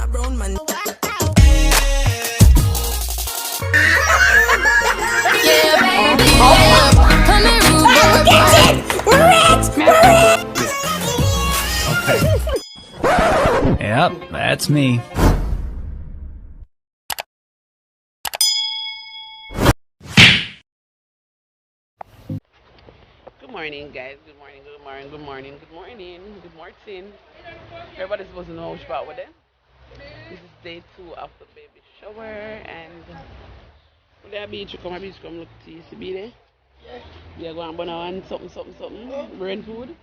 a brown man. Yeah, baby, yeah. Come and rule the world. Yep, that's me. Good morning, guys. Good morning, good morning, good morning, good morning, good morning. Everybody's supposed to know which part with them. This is day 2 of the baby shower, and we're at the beach. Come look to you. See there? We are going to burn something, brain food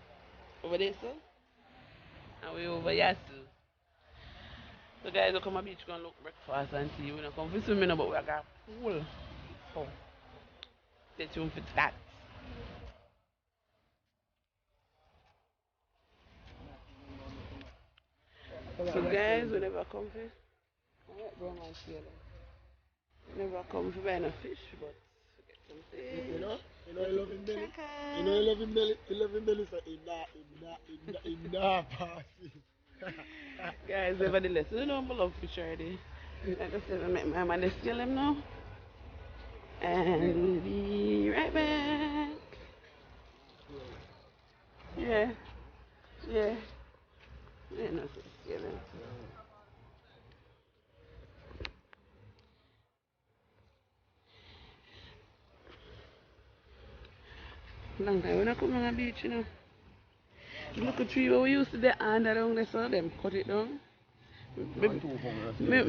over there, so. And we over here, too. So, guys, we come to the beach, go and look breakfast and tea. We don't come for swimming, but we are going pool. So, stay tuned for that. So guys, we never come for never come for buying a fish, but get something. You know you love him belly. You know you love him belly. You love him belly, so in that party. Guys, nevertheless, you know I love fish already. Like I said, I make my man scale him now. And we'll be right back. Yeah. Yeah. Yeah, no, scale him. Long time when I come on the beach, you know. Look at tree where we used to be under down there, so them cut it down. Me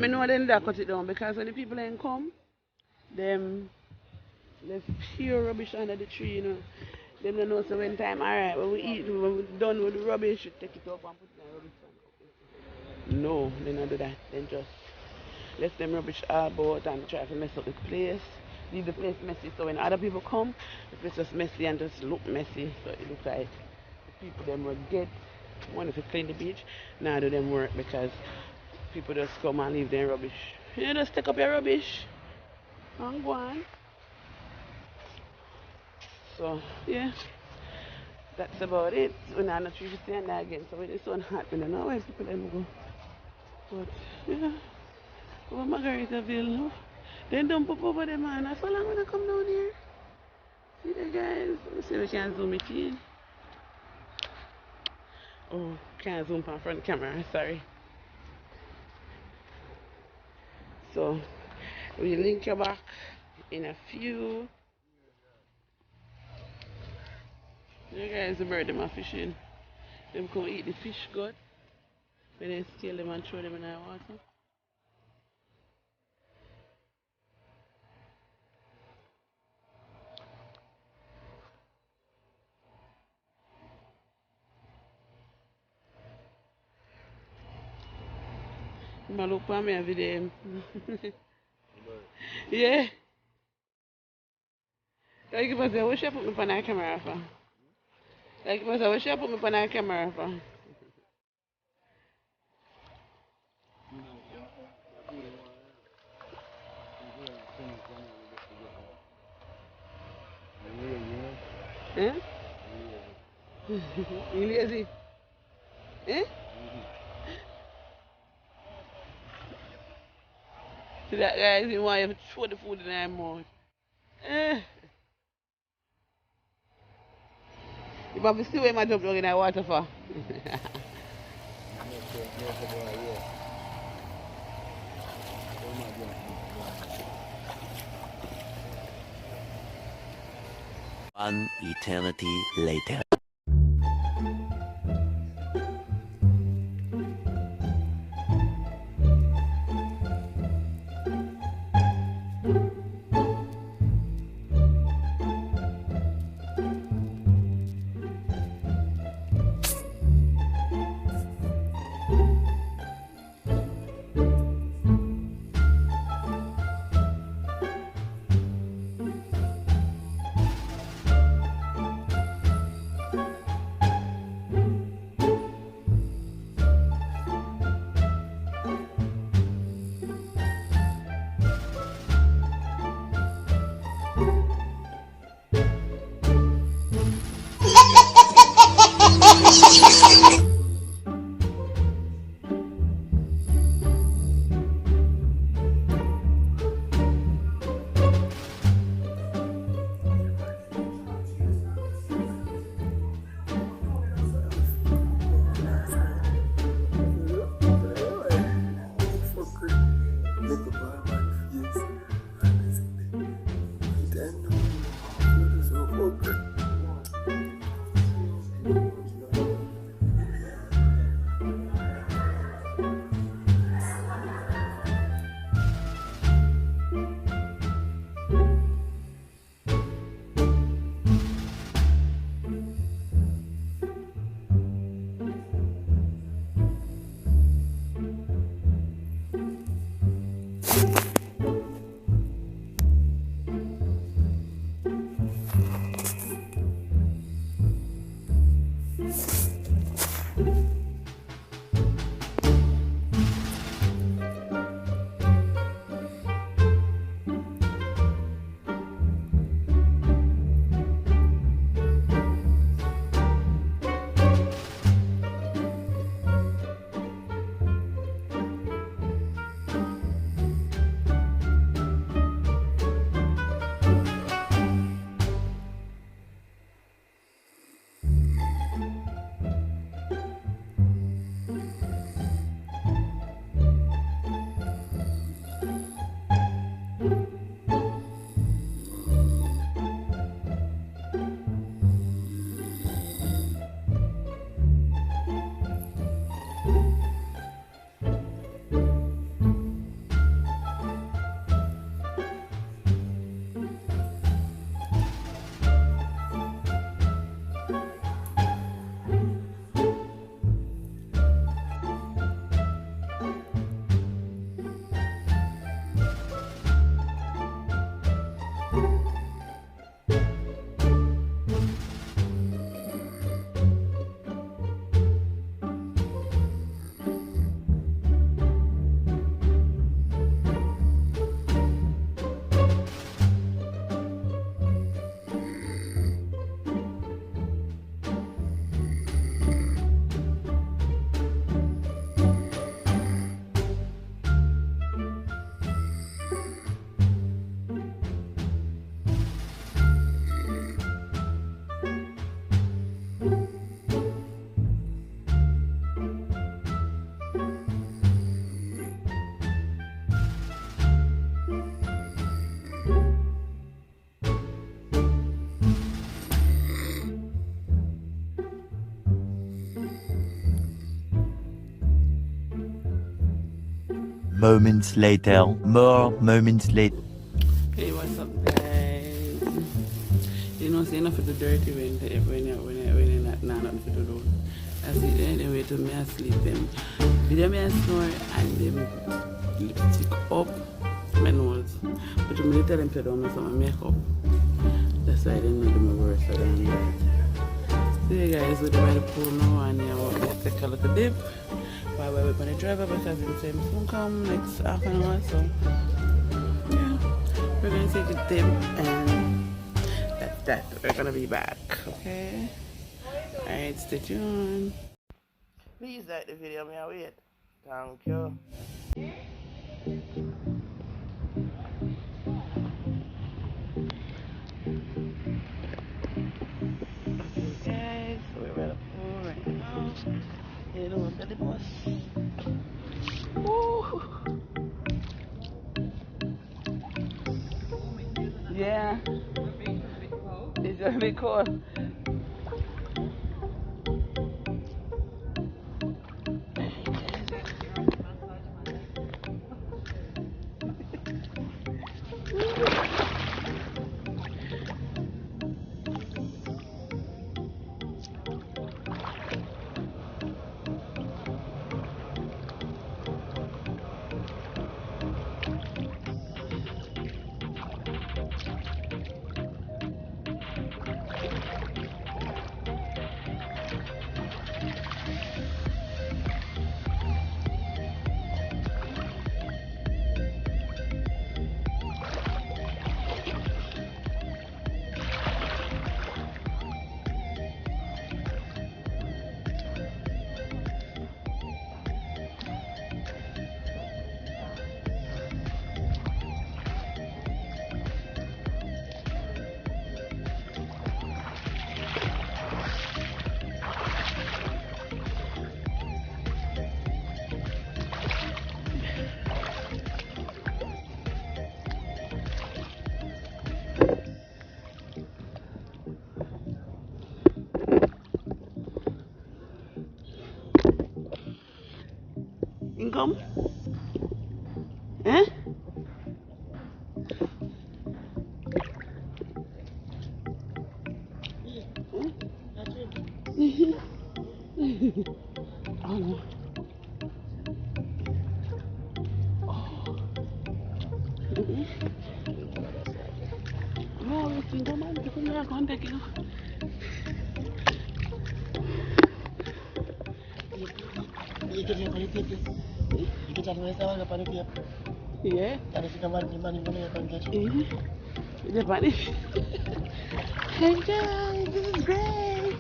know them that cut it down because when the people ain't come, them left pure rubbish under the tree, you know. Them don't know so when time alright, when we eat, when we done with the rubbish, we take it up and put it in the rubbish can. No, they don't do that. They just let them rubbish all about and try to mess up the place. Leave the place messy so when other people come, the place just messy and just look messy. So it looks like the people them will get wanted to clean the beach. Now do them work because people just come and leave their rubbish. You just take up your rubbish and go on. So yeah, that's about it. We're not sure if you stand there again. So when it's so hot, we don't know where people them go. But yeah, over Margaritaville. Then don't pop over there, man. That's so long when I come down here. See the guys? Let me see if we can zoom it in. Oh, can't zoom on front camera, sorry. So, we link you back in a few. You guys, the bird them are fishing. Them come eat the fish good. When they scale them and throw them in the water. I look for me every day. Yeah. Like if I say, what should I put me on the camera for? Like if I say, what should I put me on the camera for? Eh? You lazy? Eh? See that guy, he want you to throw the food in their mouth. Eh? You probably see where my jump down in that water for. One eternity later. moments later. More moments later. Hey, what's up, guys? You know, say enough of the dirty when you're not nothing to do. That's it. Anyway, to me, I sleep them. Video me I snore and them lipstick up my nose. But you may tell them to do me some makeup. That's why I didn't know them worse than that. So you guys, we're by the pool now and yeah, let's take a little dip. While we're on the driver, because it's the same soon come next half an hour, so yeah, we're gonna take a dip and that's that. We're gonna be back, okay? Alright, stay tuned. Please like the video, may I wait? Thank you. Okay guys, so we're at the pool right now. Heading over to the bus. Woo! Yeah. It's gonna be cold. Income? Eh? Oh no. No, it's in the man, it's in the contact, you know. You get your paper. You get your saga paper. Yeah. And if you come out, the money can get you. The money. Hey guys, this is great.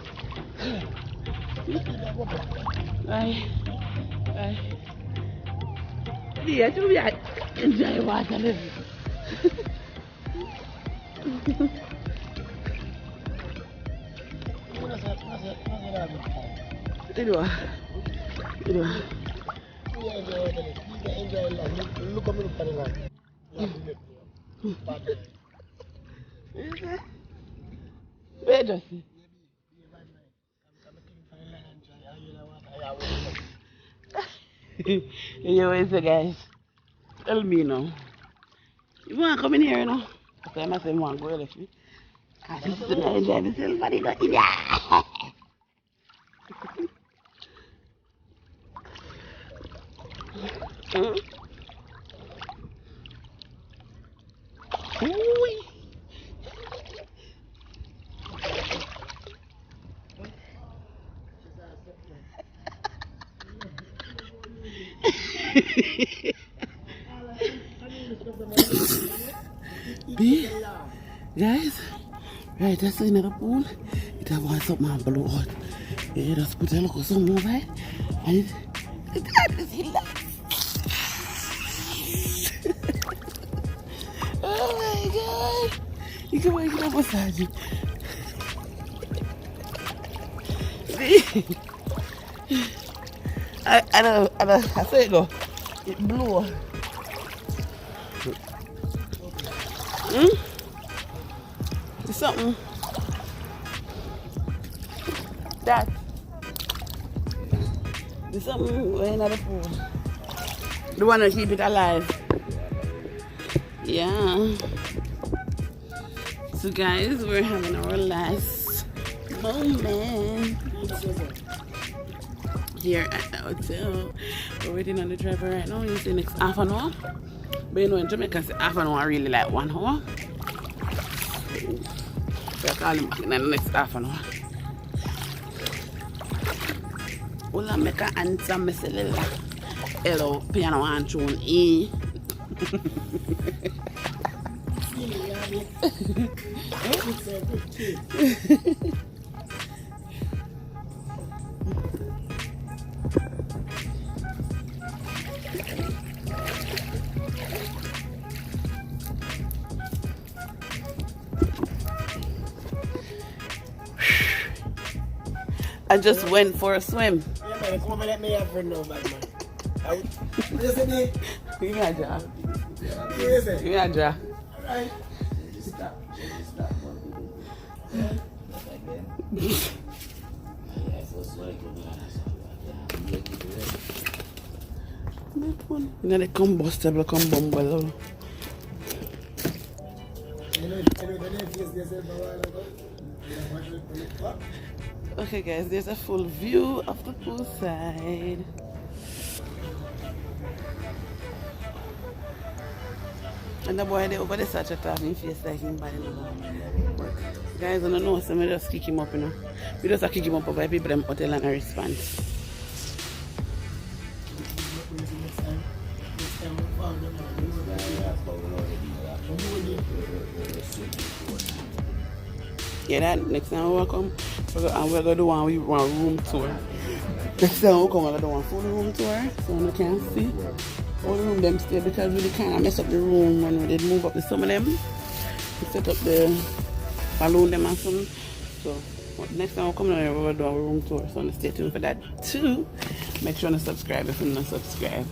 Bye. Bye. Yeah, to be enjoy water living. Look at me. Where does he? Anyways, guys, tell me now. You want to come in here, you know? Okay, I must say, you want to go with me. I just enjoy myself, but you got it. Yeah. B, guys, right, that's another pool. It has one something and blow out. Yeah, just put a look of something over it. And it is in that. Oh my god. You can wake it up massage it. I say it go. It blew. It's something that there's something in the pool. The one to keep it alive. Yeah. So guys, we're having our last moment here at the hotel. We're waiting on the driver right now. You say next half an hour. But you know in Jamaica, half an hour really like 1 hour. So I call him back in the next half an hour. Well, I make an answer, I say, hello, piano and tune E. I just went for a swim. Yeah, man, come over let me have friend now, bad man. Listen me. Give me a jar. Listen. Give me a jar. Alright. Then the combustible come bumble. Okay guys, there's a full view of the poolside. And the boy there over there such a talking face like him body. Guys, I don't know, so I just kick him up, you know. We just kick him up over people them hotel and a response. Yeah, that next time we come, we're going to do one room tour. Next time we come, we're going to do one full room tour, so you can see all the room them stay, because we kind of mess up the room when we did move up the some of them. We set up the balloon them and something. So next time we come down here, we're going to do a room tour, so stay tuned for that too. Make sure to subscribe if you're not subscribed.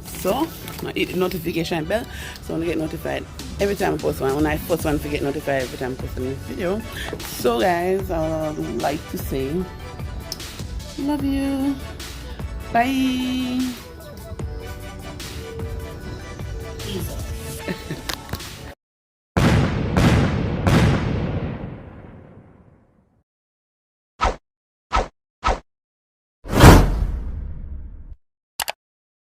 So, hit the notification bell so you get notified every time I post one. When I post one, I get notified every time I post a new video. So guys, I would like to say love you. Bye. Jesus.